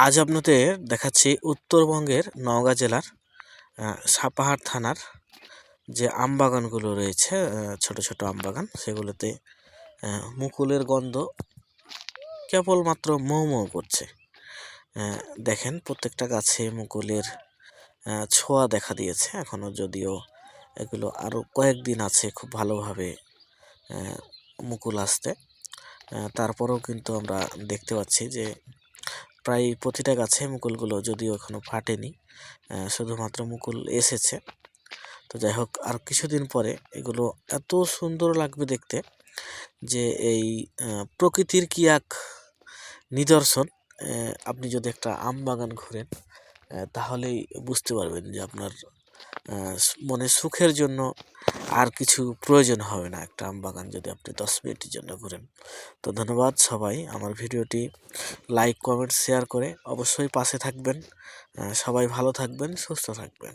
আজ আপনাদের দেখাচ্ছি উত্তরবঙ্গের নওগাঁ জেলার সাপাহার থানার যে আমবাগানগুলো রয়েছে, ছোট ছোট আমবাগান, সেগুলোতে মুকুলের গন্ধ কেবলমাত্র মৌ মৌ করছে। দেখেন প্রত্যেকটা গাছে মুকুলের ছোঁয়া দেখা দিয়েছে এখনও, যদিও এগুলো আরও কয়েকদিন আছে খুব ভালোভাবে মুকুল আসতে। তারপরেও কিন্তু আমরা দেখতে পাচ্ছি যে প্রায় প্রতিটা গাছে মুকুলগুলো যদিও এখনও ফাটেনি, শুধুমাত্র মুকুল এসেছে। তো যাই হোক, আর কিছুদিন পরে এগুলো এত সুন্দর লাগবে দেখতে যে এই প্রকৃতির কি এক নিদর্শন। আপনি যদি একটা আম বাগান ঘুরেন তাহলেই বুঝতে পারবেন যে আপনার মনে সুখের জন্য আর কিছু প্রয়োজন হবে না একটা আম বাগান যদি আপনি 10 মিনিটের জন্য ঘুরেন। তো ধন্যবাদ সবাই, আমার ভিডিওটি লাইক কমেন্ট শেয়ার করে অবশ্যই পাশে থাকবেন। সবাই ভালো থাকবেন, সুস্থ থাকবেন।